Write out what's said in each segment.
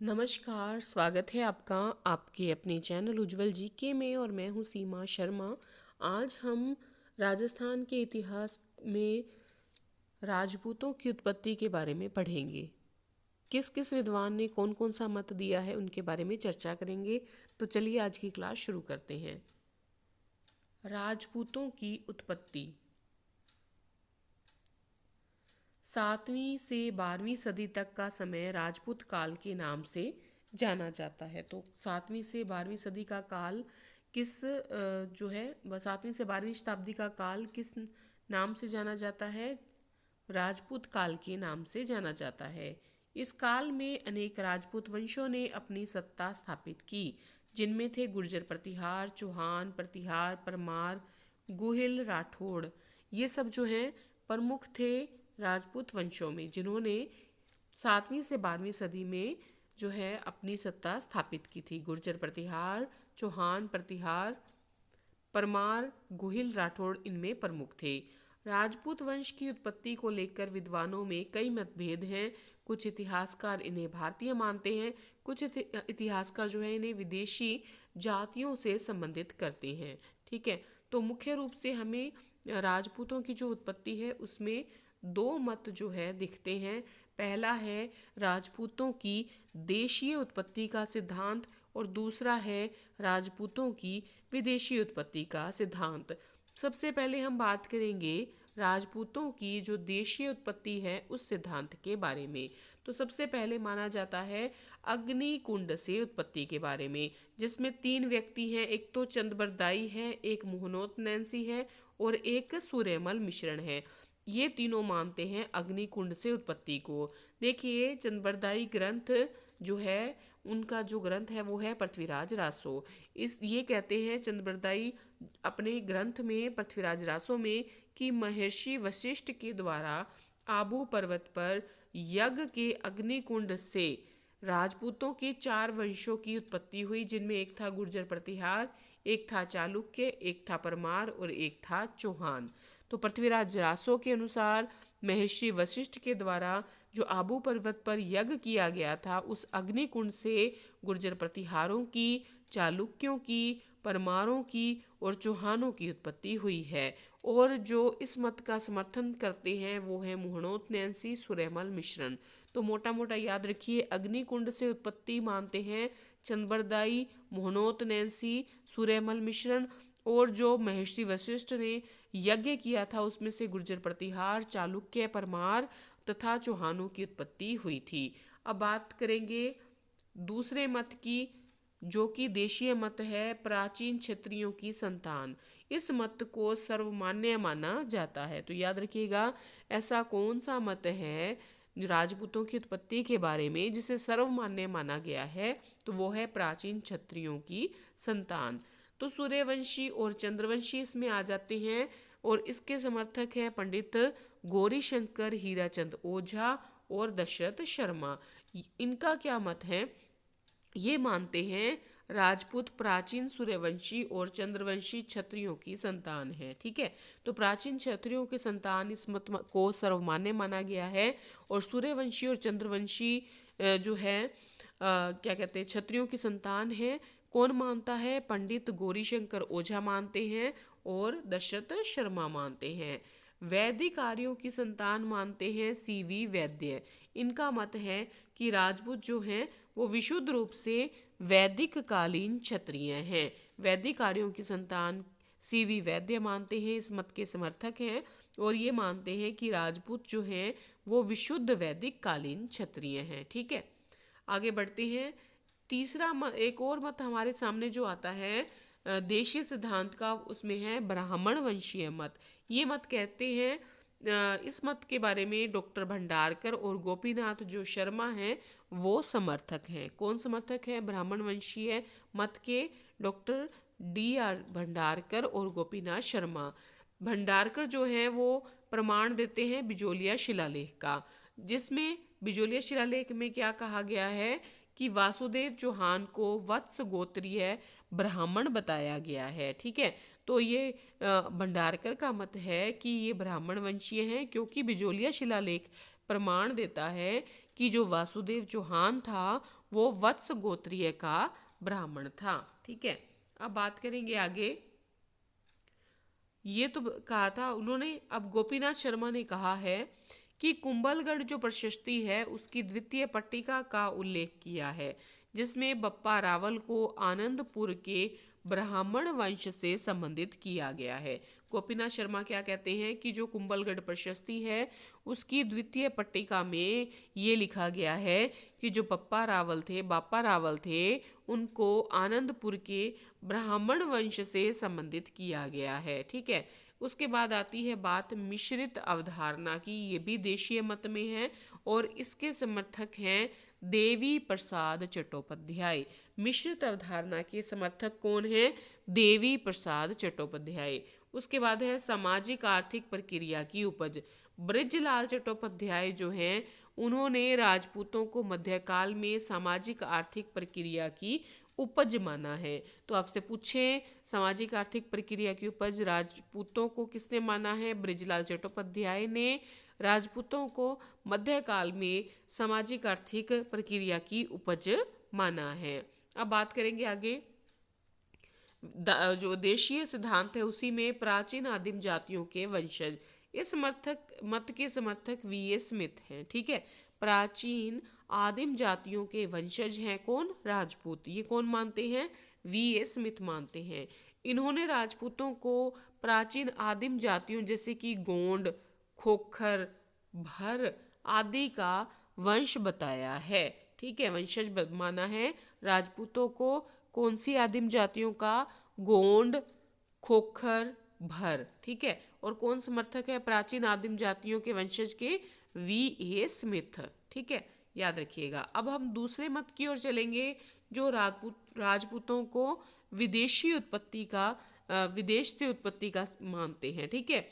नमस्कार, स्वागत है आपका आपके अपने चैनल उज्जवल जीके में और मैं हूँ सीमा शर्मा। आज हम राजस्थान के इतिहास में राजपूतों की उत्पत्ति के बारे में पढ़ेंगे। किस किस विद्वान ने कौन कौन सा मत दिया है उनके बारे में चर्चा करेंगे। तो चलिए आज की क्लास शुरू करते हैं। राजपूतों की उत्पत्ति 7वीं से 12वीं सदी तक का समय राजपूत काल के नाम से जाना जाता है। तो 7वीं से 12वीं सदी का काल किस जो है 7वीं से 12वीं शताब्दी का काल किस नाम से जाना जाता है? राजपूत काल के नाम से जाना जाता है। इस काल में अनेक राजपूत वंशों ने अपनी सत्ता स्थापित की, जिनमें थे गुर्जर प्रतिहार, चौहान प्रतिहार, परमार, गुहिल, राठौड़। ये सब जो हैं प्रमुख थे राजपूत वंशों में, जिन्होंने 7वीं से 12वीं सदी में जो है अपनी सत्ता स्थापित की थी। गुर्जर प्रतिहार, चौहान प्रतिहार, परमार, गुहिल, राठौड़ इनमें प्रमुख थे। राजपूत वंश की उत्पत्ति को लेकर विद्वानों में कई मतभेद हैं। कुछ इतिहासकार इन्हें भारतीय मानते हैं, कुछ इतिहासकार जो है इन्हें विदेशी जातियों से संबंधित करते हैं। ठीक है, तो मुख्य रूप से हमें राजपूतों की जो उत्पत्ति है उसमें दो मत जो है दिखते हैं। पहला है राजपूतों की देशीय उत्पत्ति का सिद्धांत और दूसरा है राजपूतों की विदेशी उत्पत्ति का सिद्धांत। सबसे पहले हम बात करेंगे राजपूतों की जो देशीय उत्पत्ति है उस सिद्धांत के बारे में। तो सबसे पहले माना जाता है अग्निकुंड से उत्पत्ति के बारे में, जिसमें 3 व्यक्ति हैं। एक तो चंद्रबरदाई है, एक मोहनोत नैंसी है और एक सूर्यमल मिश्रण है। ये तीनों मानते हैं अग्निकुंड से उत्पत्ति को। देखिए, चंद्रबरदाई ग्रंथ जो है उनका जो ग्रंथ है वो है पृथ्वीराज रासो। ये कहते हैं चंद्रबरदाई अपने ग्रंथ में पृथ्वीराज रासो में कि महर्षि वशिष्ठ के द्वारा आबू पर्वत पर यज्ञ के अग्निकुंड से राजपूतों के 4 वंशों की उत्पत्ति हुई, जिनमें एक था गुर्जर प्रतिहार, एक था चालुक्य, एक था परमार और एक था चौहान। तो पृथ्वीराज रासो के अनुसार महर्षि वशिष्ठ के द्वारा जो आबू पर्वत पर यज्ञ किया गया था उस अग्निकुंड से गुर्जर प्रतिहारों की, चालुक्यों की, परमारों की और चौहानों की उत्पत्ति हुई है। और जो इस मत का समर्थन करते हैं वो है मोहनोत नैंसी, सूर्यमल मिश्रण। तो मोटा मोटा याद रखिए, अग्निकुंड से उत्पत्ति मानते हैं चंद्रबरदाई, मोहनोत नैंसी, सूर्यमल मिश्रण। और जो महर्षि वशिष्ठ ने यज्ञ किया था उसमें से गुर्जर प्रतिहार, चालुक्य, परमार तथा चौहानों की उत्पत्ति हुई थी। अब बात करेंगे दूसरे मत की, जो कि देशीय मत है, प्राचीन क्षत्रियों की संतान। इस मत को सर्वमान्य माना जाता है। तो याद रखिएगा, ऐसा कौन सा मत है राजपूतों की उत्पत्ति के बारे में जिसे सर्वमान्य माना गया है? तो वो है प्राचीन क्षत्रियों की संतान। तो सूर्यवंशी और चंद्रवंशी इसमें आ जाते हैं और इसके समर्थक हैं पंडित गौरीशंकर, हीराचंद ओझा और दशरथ शर्मा। इनका क्या मत है? ये मानते हैं राजपूत प्राचीन सूर्यवंशी और चंद्रवंशी क्षत्रियों की संतान है। ठीक है, तो प्राचीन क्षत्रियों की संतान इस मत को सर्वमान्य माना गया है। और सूर्यवंशी और चंद्रवंशी जो है क्या कहते हैं, क्षत्रियों की संतान है। कौन मानता है? पंडित गौरीशंकर ओझा मानते हैं और दशरथ शर्मा मानते हैं। वैदिक आर्यों की संतान मानते हैं सीवी वैद्य। इनका मत है कि राजपूत जो हैं वो विशुद्ध रूप से वैदिक कालीन क्षत्रिय हैं। वैदिक आर्यों की संतान सीवी वैद्य मानते हैं, इस मत के समर्थक हैं। और ये मानते हैं कि राजपूत जो हैं वो विशुद्ध वैदिक कालीन क्षत्रिय हैं। ठीक है, आगे बढ़ते हैं। तीसरा एक और मत हमारे सामने जो आता है देशीय सिद्धांत का, उसमें है ब्राह्मण वंशीय मत। ये मत कहते हैं इस मत के बारे में डॉक्टर भंडारकर और गोपीनाथ जो शर्मा हैं वो समर्थक हैं। कौन समर्थक है ब्राह्मण वंशीय मत के? Doctor D.R. भंडारकर और गोपीनाथ शर्मा। भंडारकर जो है वो प्रमाण देते हैं बिजोलिया शिलालेख का, जिसमें बिजोलिया शिलालेख में क्या कहा गया है कि वासुदेव चौहान को वत्स गोत्रीय ब्राह्मण बताया गया है। ठीक है, तो ये भंडारकर का मत है कि ये ब्राह्मण वंशीय हैं, क्योंकि बिजोलिया शिलालेख प्रमाण देता है कि जो वासुदेव चौहान था वो वत्स गोत्रीय का ब्राह्मण था। ठीक है, अब बात करेंगे आगे। ये तो कहा था उन्होंने। अब गोपीनाथ शर्मा ने कहा है कि कुंभलगढ़ जो प्रशस्ति है उसकी द्वितीय पट्टिका का उल्लेख किया है, जिसमें बप्पा रावल को आनंदपुर के ब्राह्मण वंश से संबंधित किया गया है। गोपीनाथ शर्मा क्या कहते हैं कि जो कुंभलगढ़ प्रशस्ति है उसकी द्वितीय पट्टिका में ये लिखा गया है कि जो बापा रावल थे उनको आनंदपुर के ब्राह्मण वंश से संबंधित किया गया है। ठीक है, उसके बाद आती है बात मिश्रित अवधारणा की। ये भी देशीय मत में है और इसके समर्थक हैं देवी प्रसाद चट्टोपाध्याय। मिश्रित अवधारणा के समर्थक कौन है? देवी प्रसाद चट्टोपाध्याय। उसके बाद है सामाजिक आर्थिक प्रक्रिया की उपज। बृजलाल चट्टोपाध्याय जो हैं उन्होंने राजपूतों को मध्यकाल में सामाजिक आर्थिक प्रक्रिया की उपज माना है। तो आपसे पूछे सामाजिक आर्थिक प्रक्रिया की उपज राजपूतों को किसने माना है? बृजलाल चट्टोपाध्याय ने राजपूतों को मध्यकाल में सामाजिक आर्थिक प्रक्रिया की उपज माना है। अब बात करेंगे आगे। जो देशीय सिद्धांत है उसी में प्राचीन आदिम जातियों के वंशज, इस मत के समर्थक वी.एस. स्मिथ हैं। ठीक है, प्राचीन आदिम जातियों के वंशज हैं कौन? राजपूत। ये कौन मानते हैं? वी.एस. स्मिथ मानते हैं। इन्होंने राजपूतों को प्राचीन आदिम जातियों जैसे कि गोंड, खोखर, भर आदि का वंश बताया है। ठीक है, वंशज माना है राजपूतों को कौन सी आदिम जातियों का? गोंड, खोखर, भर। ठीक है, और कौन समर्थक है प्राचीन आदिम जातियों के वंशज के? वी.एस. स्मिथ। ठीक है, याद रखिएगा। अब हम दूसरे मत की ओर चलेंगे जो राजपूतों को विदेश से उत्पत्ति का मानते हैं। ठीक है,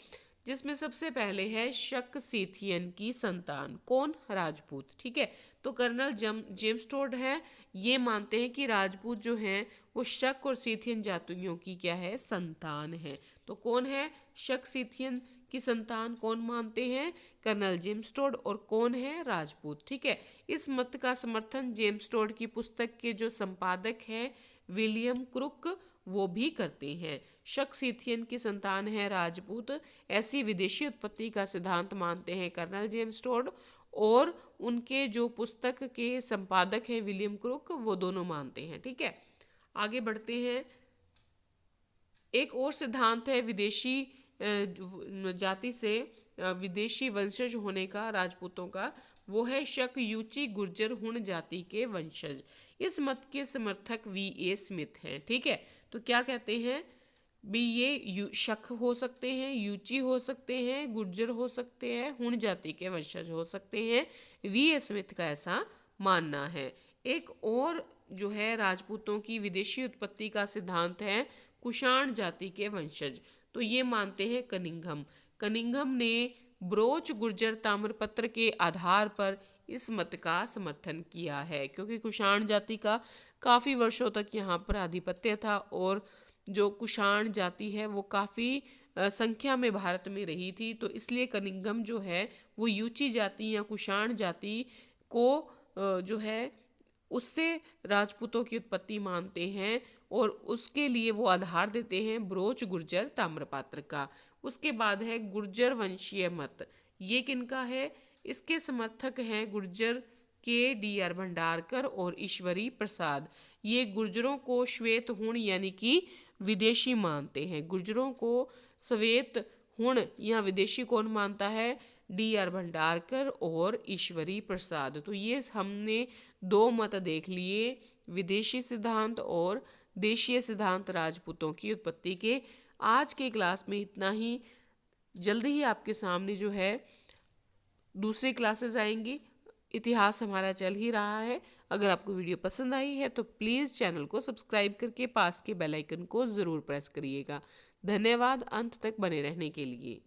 जिसमें सबसे पहले है शक सीथियन की संतान। कौन? राजपूत। ठीक है, तो कर्नल जेम्स टोड है, ये मानते हैं कि राजपूत जो हैं वो शक और सीथियन जातियों की क्या है? संतान है। तो कौन है शक सीथियन की संतान? कौन मानते हैं? Colonel James Tod. और कौन है? राजपूत। ठीक है, इस मत का समर्थन जेम्स टोड की पुस्तक के जो संपादक है विलियम क्रुक वो भी करते हैं। शक सीथियन की संतान है राजपूत, ऐसी विदेशी उत्पत्ति का सिद्धांत मानते हैं कर्नल जेम्स टोड, और उनके जो पुस्तक के संपादक हैं विलियम क्रुक वो दोनों मानते हैं। ठीक है, आगे बढ़ते हैं। एक और सिद्धांत है विदेशी जाति से विदेशी वंशज होने का राजपूतों का, वो है शक यूची गुर्जर हुण जाति के वंशज। इस मत के समर्थक वी.एस. स्मिथ हैं। ठीक है, तो क्या कहते हैं भी? ये शक हो सकते हैं, यूची हो सकते हैं, गुर्जर हो सकते हैं, हुण जाति के वंशज हो सकते हैं। वी.एस. स्मिथ का ऐसा मानना है। एक और जो है राजपूतों की विदेशी उत्पत्ति का सिद्धांत है कुषाण जाति के वंशज। तो ये मानते हैं कनिंघम ने ब्रोच गुर्जर ताम्रपत्र के आधार पर इस मत का समर्थन किया है, क्योंकि कुषाण जाति का काफ़ी वर्षों तक यहाँ पर आधिपत्य था और जो कुषाण जाति है वो काफ़ी संख्या में भारत में रही थी। तो इसलिए कनिंघम जो है वो यूची जाति या कुषाण जाति को जो है उससे राजपूतों की उत्पत्ति मानते हैं और उसके लिए वो आधार देते हैं ब्रोच गुर्जर ताम्रपात्र का। उसके बाद है गुर्जर वंशीय मत। ये किनका है? इसके समर्थक हैं गुर्जर के डी.आर. भंडारकर और ईश्वरी प्रसाद। ये गुर्जरों को श्वेत हुण यानी कि विदेशी मानते हैं। गुर्जरों को श्वेत हुण या विदेशी कौन मानता है? डी.आर. भंडारकर और ईश्वरी प्रसाद। तो ये हमने दो मत देख लिए, विदेशी सिद्धांत और देशीय सिद्धांत राजपूतों की उत्पत्ति के। आज के क्लास में इतना ही। जल्दी ही आपके सामने जो है दूसरी क्लासेस आएंगी। इतिहास हमारा चल ही रहा है। अगर आपको वीडियो पसंद आई है तो प्लीज़ चैनल को सब्सक्राइब करके पास के बेल आइकन को ज़रूर प्रेस करिएगा। धन्यवाद अंत तक बने रहने के लिए।